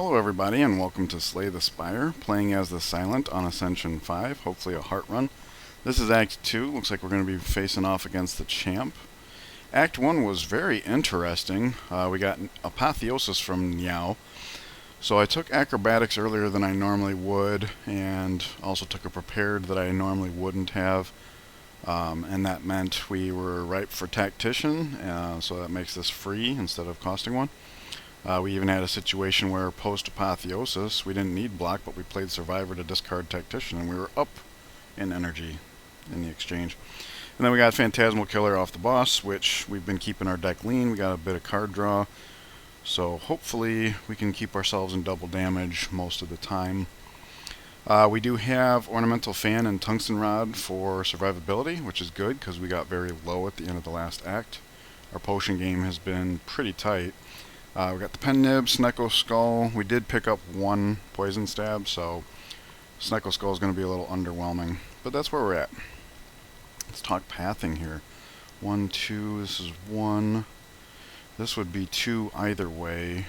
Hello everybody and welcome to Slay the Spire, playing as the Silent on Ascension 5, hopefully a heart run. This is Act 2, looks like we're going to be facing off against the champ. Act 1 was very interesting. We got Apotheosis from Niao. So I took Acrobatics earlier than I normally would, and also took a Prepared that I normally wouldn't have. And that meant we were ripe for Tactician, so that makes this free instead of costing one. We even had a situation where post-Apotheosis, we didn't need block, but we played Survivor to discard Tactician, and we were up in energy in the exchange. And then we got Phantasmal Killer off the boss, which we've been keeping our deck lean. We got a bit of card draw, so hopefully we can keep ourselves in double damage most of the time. We do have Ornamental Fan and Tungsten Rod for survivability, which is good because we got very low at the end of the last act. Our potion game has been pretty tight. We got the Pen Nib, Snecko Skull. We did pick up one Poison Stab, so Snecko Skull is going to be a little underwhelming. But that's where we're at. Let's talk pathing here. 1, 2, this is 1. This would be 2 either way.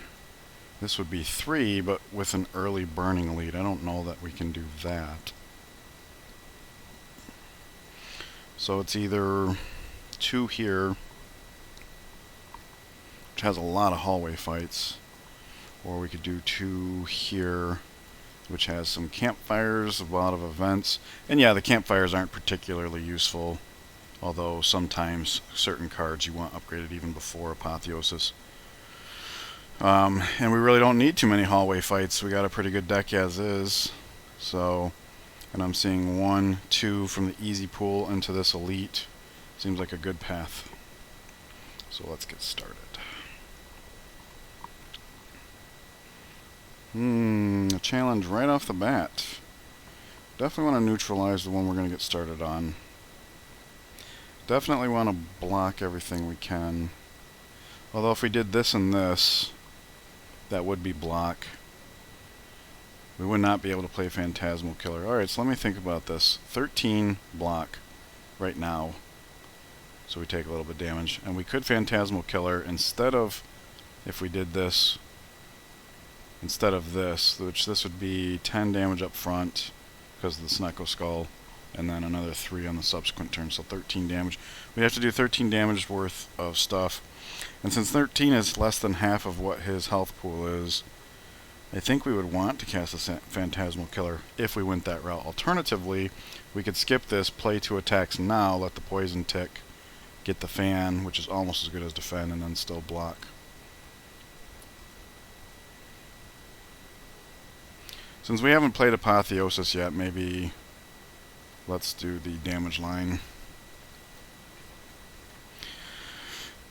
This would be 3, but with an early burning lead. I don't know that we can do that. So it's either 2 here, which has a lot of hallway fights, or we could do 2 here, which has some campfires, a lot of events. And yeah, the campfires aren't particularly useful, although sometimes certain cards you want upgraded even before Apotheosis. And we really don't need too many hallway fights. We got a pretty good deck as is. So, and I'm seeing 1, 2 from the easy pool into this elite. Seems like a good path. So let's get started. A challenge right off the bat. Definitely want to neutralize the one we're going to get started on. Definitely want to block everything we can. Although if we did this and this, that would be block. We would not be able to play Phantasmal Killer. Alright, so let me think about this. 13 block right now. So we take a little bit of damage. And we could Phantasmal Killer instead of, if we did this, instead of this, which this would be 10 damage up front because of the Snecko Skull, and then another 3 on the subsequent turn, so 13 damage. We have to do 13 damage worth of stuff. And since 13 is less than half of what his health pool is, I think we would want to cast a Phantasmal Killer if we went that route. Alternatively, we could skip this, play 2 attacks now, let the poison tick, get the fan, which is almost as good as defend, and then still block. Since we haven't played Apotheosis yet, maybe let's do the damage line.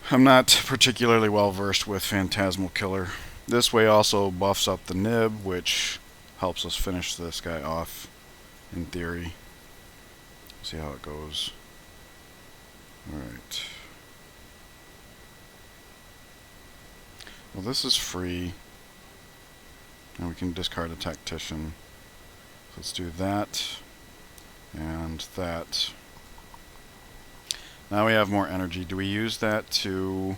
I'm not particularly well versed with Phantasmal Killer. This way also buffs up the nib, which helps us finish this guy off, in theory. See how it goes. Alright. Well, this is free. And we can discard a Tactician. Let's do that. And that. Now we have more energy. Do we use that to...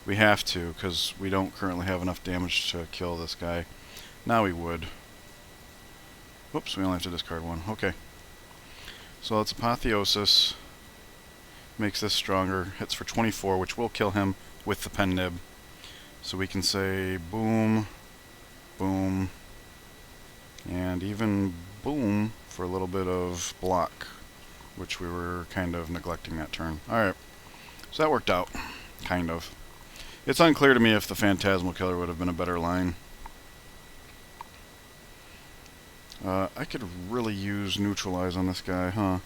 We have to, because we don't currently have enough damage to kill this guy. Now we would. Whoops, we only have to discard 1. Okay. So that's Apotheosis. Makes this stronger. Hits for 24, which will kill him with the Pen Nib. So we can say boom, boom, and even boom for a little bit of block, which we were kind of neglecting that turn. Alright, so that worked out, kind of. It's unclear to me if the Phantasmal Killer would have been a better line. I could really use Neutralize on this guy, huh?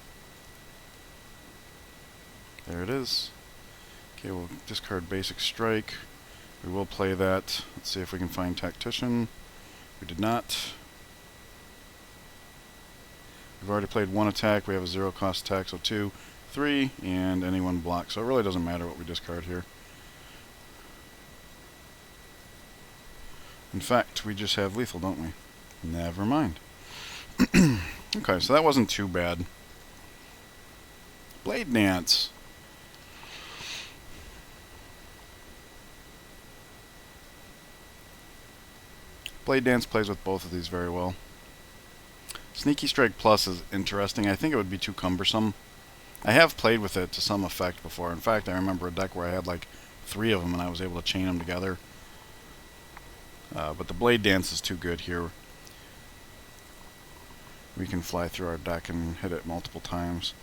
There it is. Okay, we'll discard Basic Strike. We will play that. Let's see if we can find Tactician. We did not. We've already played 1 attack. We have a 0 cost attack, so 2, 3, and anyone blocks. So it really doesn't matter what we discard here. In fact, we just have lethal, don't we? Never mind. Okay, so that wasn't too bad. Blade Dance. Blade Dance plays with both of these very well. Sneaky Strike Plus is interesting. I think it would be too cumbersome. I have played with it to some effect before. In fact, I remember a deck where I had like 3 of them and I was able to chain them together. But the Blade Dance is too good here. We can fly through our deck and hit it multiple times.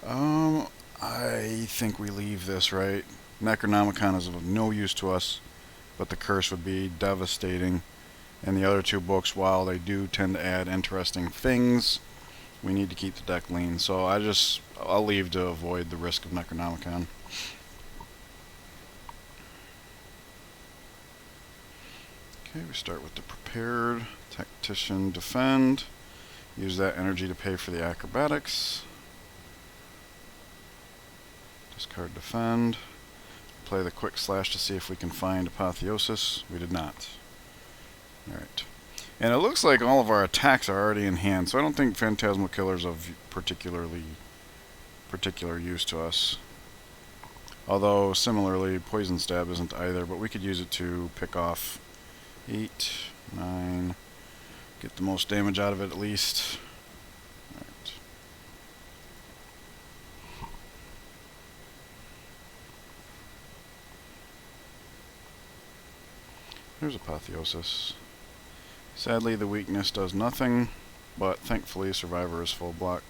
I think we leave this, right? Necronomicon is of no use to us, but the curse would be devastating. And the other 2 books, while they do tend to add interesting things, we need to keep the deck lean. So I'll leave to avoid the risk of Necronomicon. Okay, we start with the Prepared, Tactician, Defend. Use that energy to pay for the Acrobatics. Discard Defend. Play the Quick Slash to see if we can find Apotheosis. We did not. Alright. And it looks like all of our attacks are already in hand, so I don't think Phantasmal Killer's of particular use to us. Although, similarly, Poison Stab isn't either, but we could use it to pick off 8, 9, get the most damage out of it at least. Alright. There's Apotheosis. Sadly, the weakness does nothing, but thankfully Survivor is full block,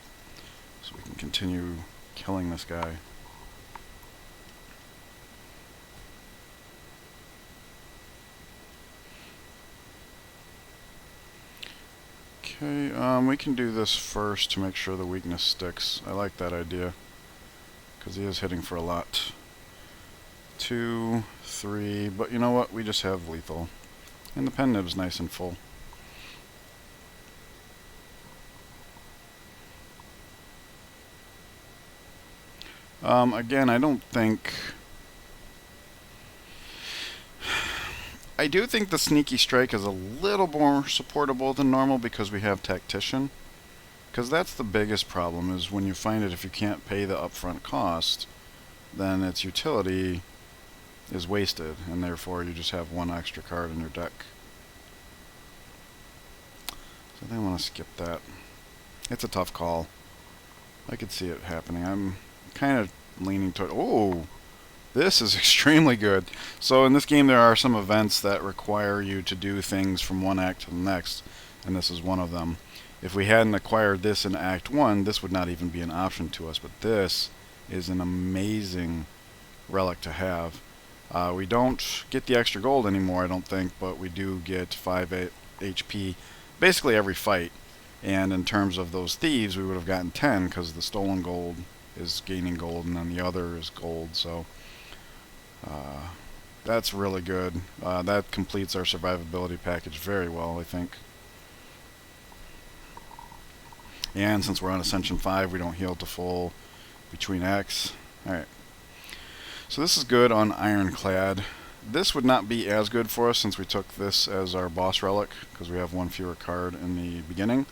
so we can continue killing this guy. Okay, we can do this first to make sure the weakness sticks. I like that idea, because he is hitting for a lot. 2, 3, but you know what? We just have lethal. And the pen nib's nice and full. Again, I don't think... I do think the Sneaky Strike is a little more supportable than normal because we have Tactician. Because that's the biggest problem, is when you find it, if you can't pay the upfront cost, then its utility is wasted, and therefore you just have 1 extra card in your deck. So I think I want to skip that. It's a tough call. I could see it happening. I'm kind of leaning toward... Oh! This is extremely good. So in this game there are some events that require you to do things from one act to the next, and this is one of them. If we hadn't acquired this in Act 1, this would not even be an option to us, but this is an amazing relic to have. We don't get the extra gold anymore, I don't think, but we do get 5 HP basically every fight. And in terms of those thieves, we would have gotten 10 because the stolen gold is gaining gold and then the other is gold. So that's really good. That completes our survivability package very well, I think. And since we're on Ascension 5, we don't heal to full between acts. Alright. So this is good on Ironclad. This would not be as good for us since we took this as our boss relic, because we have 1 fewer card in the beginning.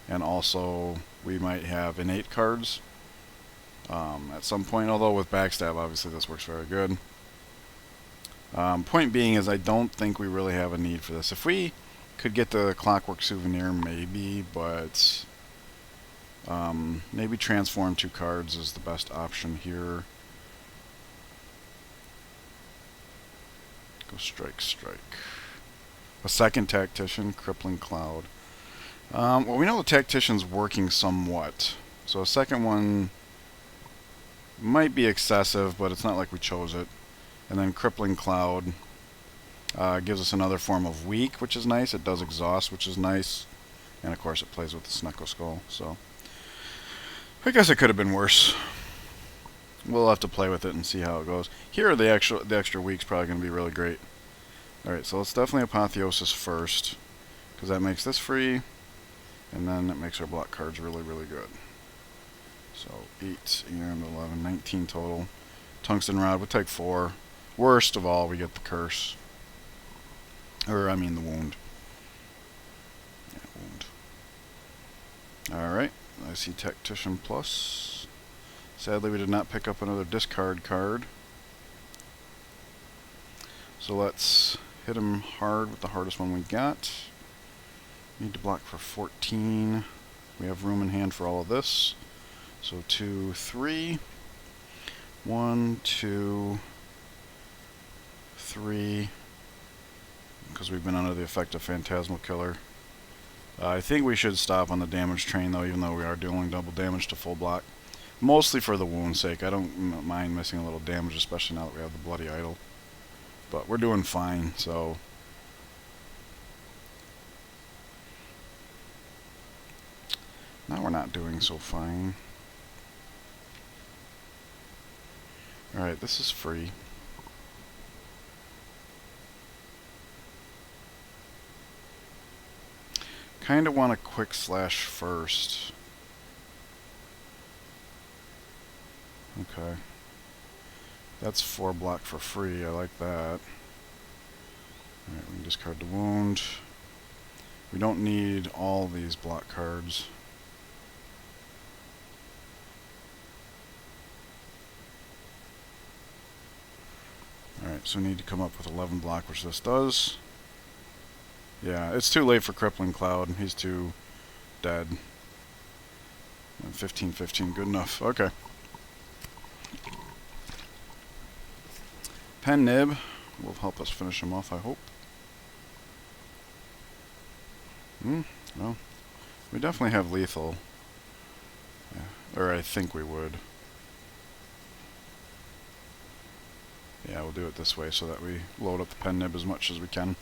And also, we might have innate cards at some point, although with Backstab, obviously this works very good. Point being is I don't think we really have a need for this. If we could get the Clockwork Souvenir, maybe, but maybe transform 2 cards is the best option here. Go strike, strike. A second Tactician, Crippling Cloud. Well, we know the Tactician's working somewhat, so a second one might be excessive, but it's not like we chose it. And then Crippling Cloud gives us another form of weak, which is nice. It does exhaust, which is nice. And of course it plays with the Snecko Skull, so I guess it could have been worse. We'll have to play with it and see how it goes. Here, the extra week's probably going to be really great. Alright, so let's definitely Apotheosis first, because that makes this free, and then it makes our block cards really, really good. So 8 and 11, 19 total. Tungsten Rod would take 4. Worst of all, we get the curse. Or, I mean the wound. Yeah, wound. Alright, I see Tactician Plus. Sadly, we did not pick up another discard card. So let's hit him hard with the hardest one we got. Need to block for 14. We have room in hand for all of this. So 2, 3. 1, 2, 3. Because we've been under the effect of Phantasmal Killer. I think we should stop on the damage train though, even though we are dealing double damage to full block. Mostly for the wound's sake. I don't mind missing a little damage, especially now that we have the Bloody Idol. But we're doing fine, so... Now we're not doing so fine. Alright, this is free. Kinda want a quick slash first. Okay. That's 4 block for free, I like that. Alright, we can discard the wound. We don't need all these block cards. Alright, so we need to come up with 11 block, which this does. Yeah, it's too late for Crippling Cloud. He's too dead. 15-15, good enough. Okay. Pen Nib will help us finish him off, I hope. Well, we definitely have lethal. Yeah, or I think we would. Yeah, we'll do it this way so that we load up the Pen Nib as much as we can.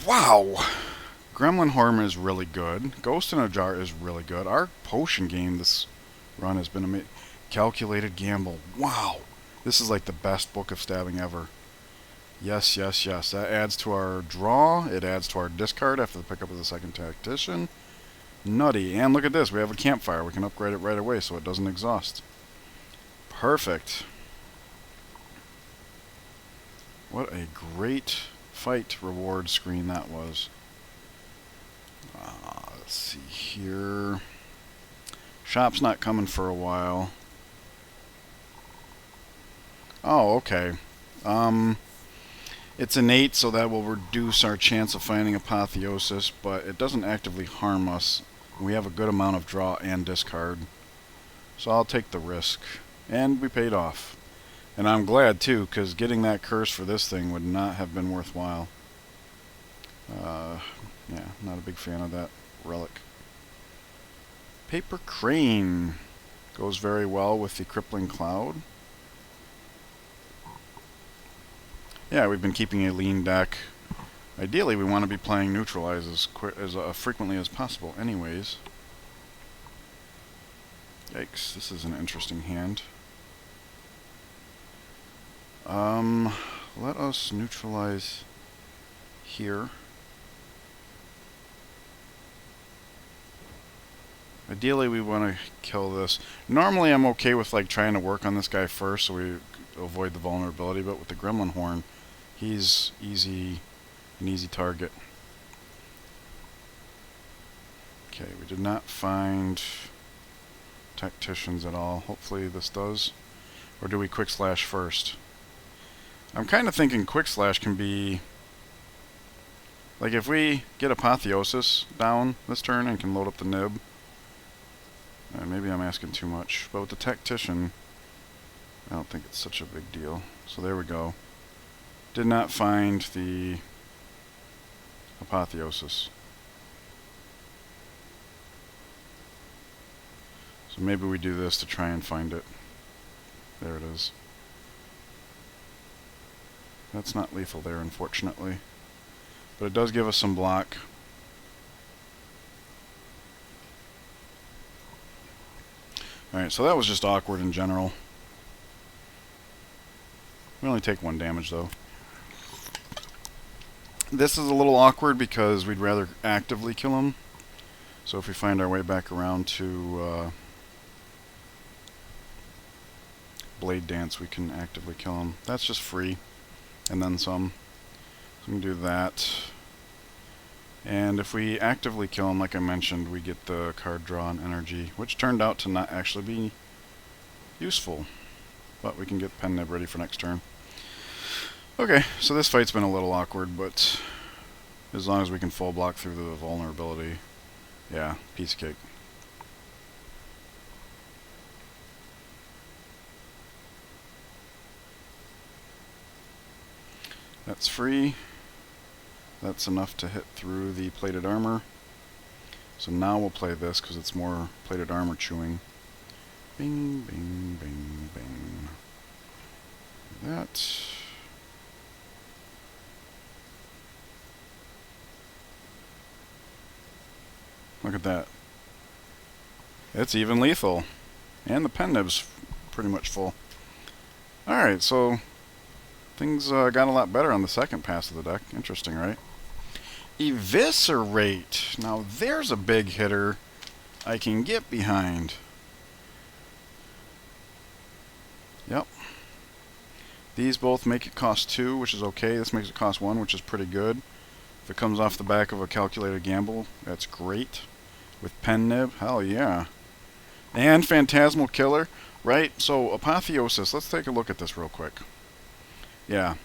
Wow! Gremlin Horn is really good. Ghost in a Jar is really good. Our potion game this run has been amazing. Calculated Gamble. Wow! This is like the best book of stabbing ever. Yes, yes, yes. That adds to our draw. It adds to our discard after the pickup of the second Tactician. Nutty. And look at this. We have a campfire. We can upgrade it right away so it doesn't exhaust. Perfect. What a great fight reward screen that was. Let's see here. Shop's not coming for a while. Oh, okay. It's innate, so that will reduce our chance of finding Apotheosis, but it doesn't actively harm us. We have a good amount of draw and discard. So I'll take the risk. And we paid off. And I'm glad, too, because getting that curse for this thing would not have been worthwhile. Yeah, not a big fan of that relic. Paper Crane goes very well with the Crippling Cloud. Yeah, we've been keeping a lean deck. Ideally, we want to be playing Neutralize as frequently as possible anyways. Yikes, this is an interesting hand. Let us neutralize here. Ideally, we want to kill this. Normally, I'm okay with like trying to work on this guy first so we avoid the vulnerability, but with the Gremlin Horn, he's an easy target. Okay, we did not find Tacticians at all. Hopefully this does. Or do we quick slash first? I'm kind of thinking quick slash can be... Like if we get Apotheosis down this turn and can load up the nib. Maybe I'm asking too much. But with the Tactician, I don't think it's such a big deal. So there we go. Did not find the Apotheosis. So maybe we do this to try and find it. There it is. That's not lethal there, unfortunately. But it does give us some block. Alright, so that was just awkward in general. We only take 1 damage, though. This is a little awkward because we'd rather actively kill him. So if we find our way back around to Blade Dance, we can actively kill him. That's just free. And then some. So we can do that. And if we actively kill him, like I mentioned, we get the card draw and energy, which turned out to not actually be useful. But we can get Pen Nib ready for next turn. Okay, so this fight's been a little awkward, but As long as we can full block through the vulnerability. Yeah, piece of cake. That's free. That's enough to hit through the plated armor. So now we'll play this because it's more plated armor chewing. Bing, bing, bing, bing. That. Look at that. It's even lethal. And the pen nib's pretty much full. Alright, so things got a lot better on the second pass of the deck. Interesting, right? Eviscerate. Now there's a big hitter I can get behind. Yep. These both make it cost 2, which is okay. This makes it cost 1, which is pretty good. If it comes off the back of a calculated gamble, that's great. With pen nib, hell yeah. And Phantasmal Killer, right? So Apotheosis, let's take a look at this real quick. Yeah.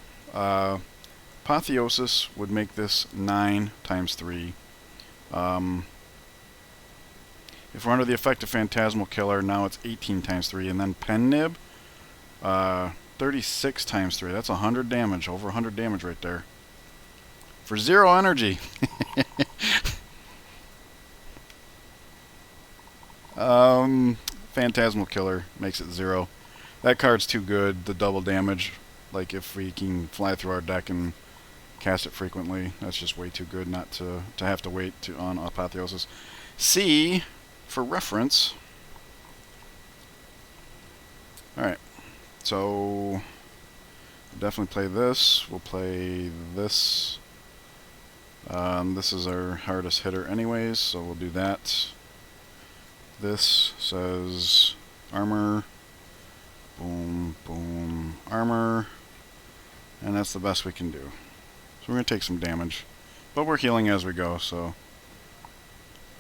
Apotheosis would make this 9 times 3. If we're under the effect of Phantasmal Killer, now it's 18 times 3. And then pen nib, 36 times 3. That's 100 damage, over 100 damage right there. For 0 energy. Phantasmal Killer makes it 0. That card's too good, the double damage. Like if we can fly through our deck and cast it frequently, that's just way too good not to have to wait on Apotheosis. C, for reference. Alright, so definitely play this. We'll play this. This is our hardest hitter anyways, so we'll do that. This says armor, boom, boom, armor, and that's the best we can do. So we're going to take some damage, but we're healing as we go, so.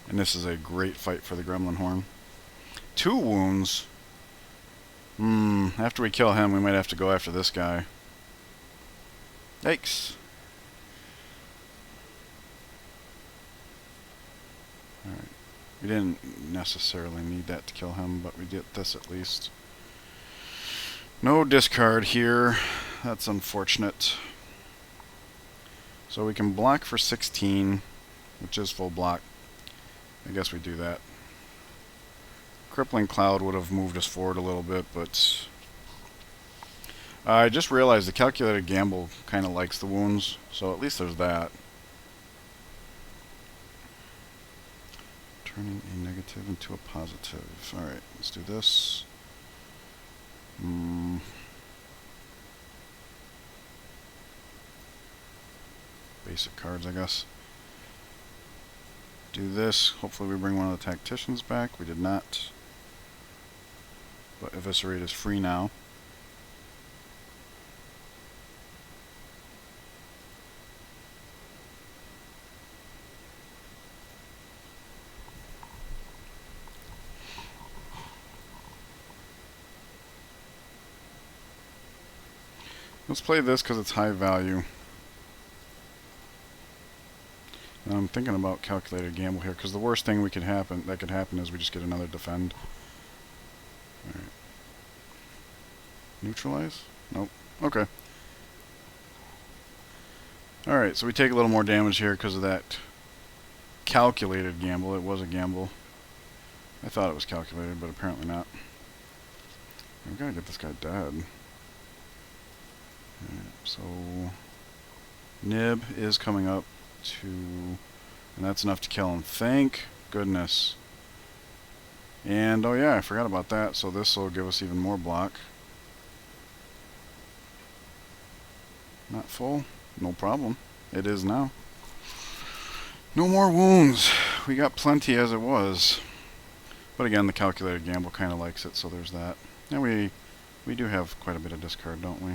And this is a great fight for the Gremlin Horn. 2 wounds. After we kill him, we might have to go after this guy. Yikes. Alright. We didn't necessarily need that to kill him, but we get this at least. No discard here. That's unfortunate. So we can block for 16, which is full block. I guess we do that. Crippling Cloud would have moved us forward a little bit, but I just realized the Calculated Gamble kind of likes the wounds, so at least there's that. Turning a negative into a positive. Alright, let's do this. Basic cards, I guess. Do this. Hopefully we bring one of the Tacticians back. We did not. But Eviscerate is free now. Let's play this because it's high value. And I'm thinking about Calculated Gamble here because the worst thing that could happen is we just get another defend. All right. Neutralize? Nope. Okay. Alright, so we take a little more damage here because of that Calculated Gamble. It was a gamble. I thought it was calculated, but apparently not. We gotta get this guy dead. Alright, so Nib is coming up to, and that's enough to kill him. Thank goodness. And oh yeah, I forgot about that, so this will give us even more block. Not full? No problem. It is now. No more wounds. We got plenty as it was. But again, the Calculated Gamble kind of likes it, so there's that. And we do have quite a bit of discard, don't we?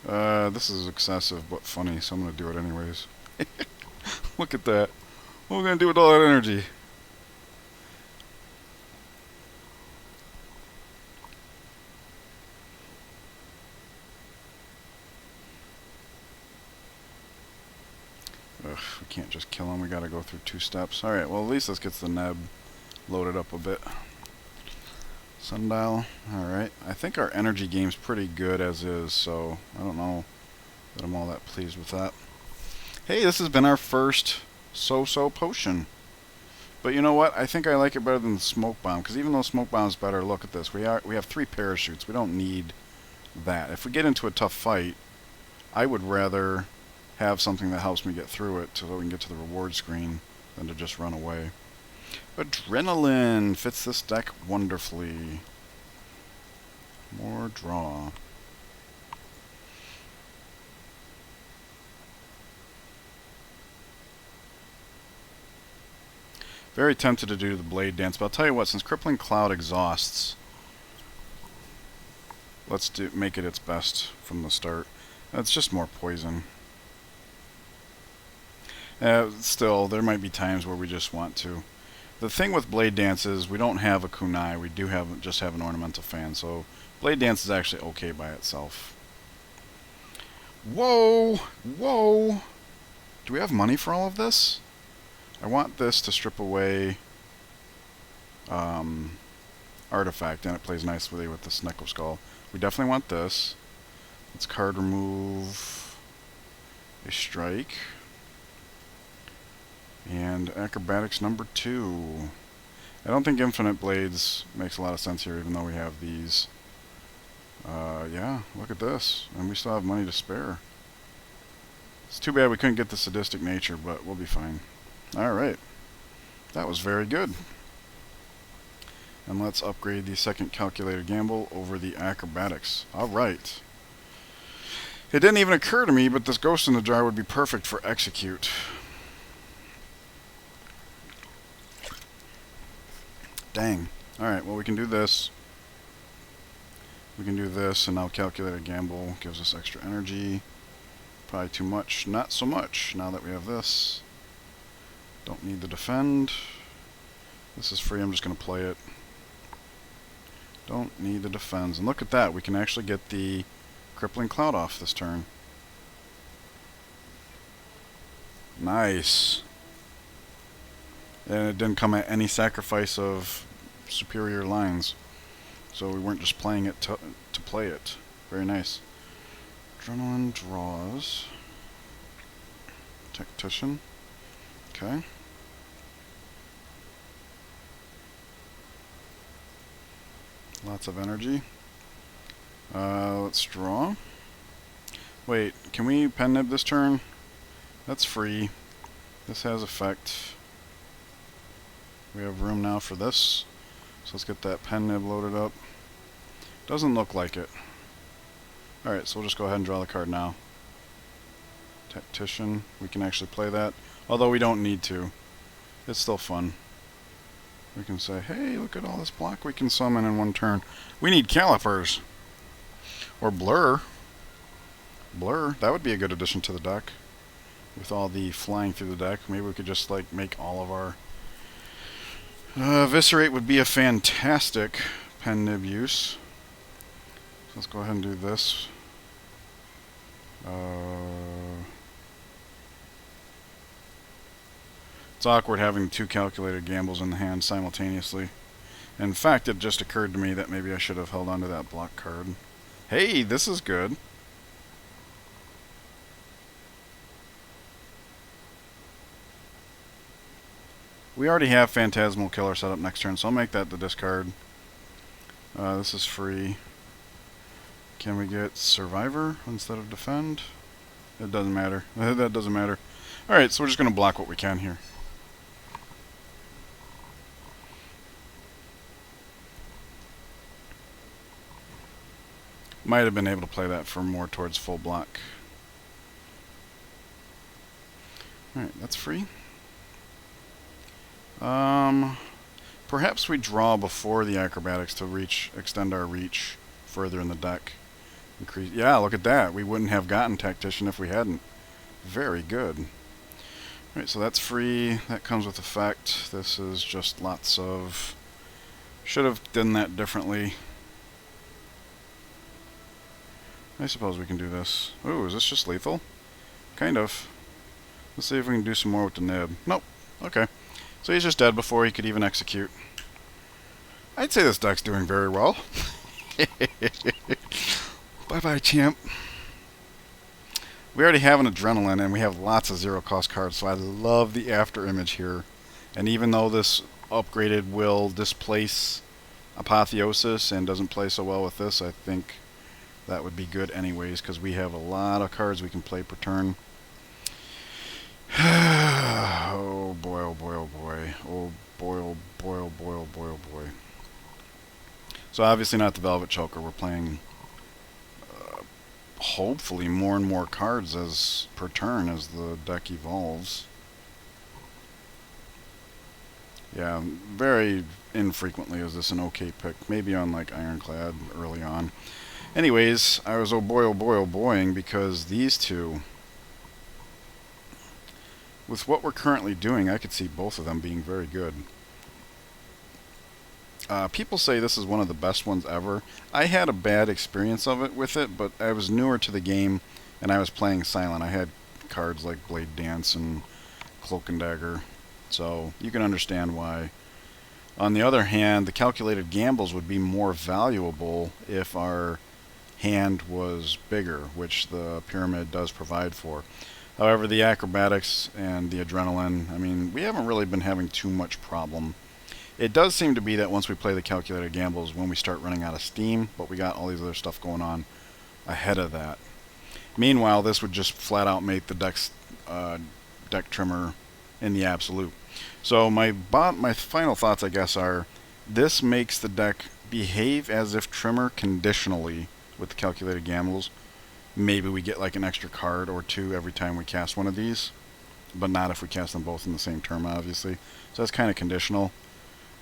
This is excessive, but funny, so I'm going to do it anyways. Look at that. What are we going to do with all that energy? Ugh, we can't just kill him. We gotta go through 2 steps. Alright, well at least this gets the neb loaded up a bit. Sundial. Alright. I think our energy game's pretty good as is, so I don't know that I'm all that pleased with that. Hey, this has been our first so-so potion. But you know what? I think I like it better than the smoke bomb, because even though smoke bomb's better, look at this. We have 3 parachutes. We don't need that. If we get into a tough fight, I would rather have something that helps me get through it so that we can get to the reward screen than to just run away. Adrenaline fits this deck wonderfully. More draw. Very tempted to do the blade dance, but I'll tell you what, since Crippling Cloud exhausts, let's make it its best from the start. It's just more poison. Still, there might be times where we just want to. The thing with Blade Dance is we don't have a kunai, we do just have an ornamental fan, so Blade Dance is actually okay by itself. Whoa! Whoa! Do we have money for all of this? I want this to strip away artifact, and it plays nicely with the Sneckle Skull. We definitely want this. Let's card remove a strike. And acrobatics number 2. I don't think infinite blades makes a lot of sense here, even though we have these. Yeah, look at this. And we still have money to spare. It's too bad we couldn't get the sadistic nature, but we'll be fine. Alright. That was very good. And let's upgrade the second calculated gamble over the acrobatics. Alright. It didn't even occur to me, but this ghost in the jar would be perfect for execute. Dang. Alright, well we can do this. We can do this, and now calculated gamble gives us extra energy. Probably too much. Not so much, now that we have this. Don't need the defend. This is free, I'm just going to play it. Don't need the defense. And look at that, we can actually get the Crippling Cloud off this turn. Nice. And it didn't come at any sacrifice of superior lines. So we weren't just playing it to play it. Very nice. Adrenaline draws. Tactician. Okay. Lots of energy. Let's draw. Wait, can we pen nib this turn? That's free. This has effect. We have room now for this. So let's get that pen nib loaded up. Doesn't look like it. Alright, so we'll just go ahead and draw the card now. Tactician. We can actually play that. Although we don't need to. It's still fun. We can say, hey, look at all this block we can summon in one turn. We need calipers. Or blur. Blur. That would be a good addition to the deck. With all the flying through the deck. Maybe we could just like make all of our... Eviscerate would be a fantastic pen nib use. So let's go ahead and do this. It's awkward having 2 calculated gambles in the hand simultaneously. In fact, it just occurred to me that maybe I should have held onto that block card. Hey, this is good. We already have Phantasmal Killer set up next turn, so I'll make that the discard. This is free. Can we get Survivor instead of Defend? It doesn't matter. That doesn't matter. Alright, so we're just going to block what we can here. Might have been able to play that for more towards full block. Alright, that's free. Perhaps we draw before the acrobatics to extend our reach further in the deck. Increase. Yeah, look at that. We wouldn't have gotten Tactician if we hadn't. Very good. Alright, so that's free. That comes with effect. This is just lots of... Should have done that differently. I suppose we can do this. Ooh, is this just lethal? Kind of. Let's see if we can do some more with the nib. Nope. Okay. So he's just dead before he could even execute. I'd say this deck's doing very well. Bye-bye, champ. We already have an Adrenaline, and we have lots of zero-cost cards, so I love the after image here. And even though this upgraded will displace Apotheosis and doesn't play so well with this, I think that would be good anyways, because we have a lot of cards we can play per turn. Oh boy, oh boy, oh boy. Oh boy, oh boy, oh boy, oh boy, oh boy. So obviously not the Velvet Choker. We're playing hopefully more and more cards as per turn as the deck evolves. Yeah, very infrequently is this an okay pick. Maybe on like Ironclad early on. Anyways, I was oh boy, oh boy, oh boying because these two, with what we're currently doing, I could see both of them being very good. People say this is one of the best ones ever. I had a bad experience of it with it, but I was newer to the game, and I was playing Silent. I had cards like Blade Dance and Cloak and Dagger, so you can understand why. On the other hand, the calculated gambles would be more valuable if our hand was bigger, which the Pyramid does provide for. However, the Acrobatics and the Adrenaline, I mean, we haven't really been having too much problem. It does seem to be that once we play the calculated gambles, when we start running out of steam, but we got all these other stuff going on ahead of that. Meanwhile, this would just flat out make the deck trimmer in the absolute. So my final thoughts, I guess, are this makes the deck behave as if trimmer conditionally with the calculated gambles. Maybe we get like an extra card or two every time we cast one of these, but not if we cast them both in the same turn, obviously. So that's kind of conditional.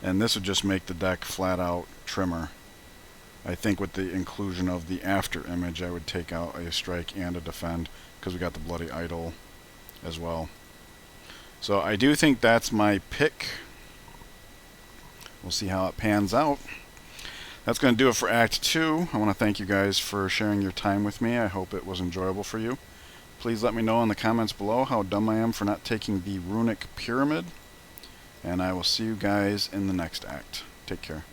And this would just make the deck flat out trimmer. I think with the inclusion of the after image, I would take out a strike and a defend because we got the Bloody Idol as well. So I do think that's my pick. We'll see how it pans out. That's going to do it for Act 2. I want to thank you guys for sharing your time with me. I hope it was enjoyable for you. Please let me know in the comments below how dumb I am for not taking the Runic Pyramid. And I will see you guys in the next act. Take care.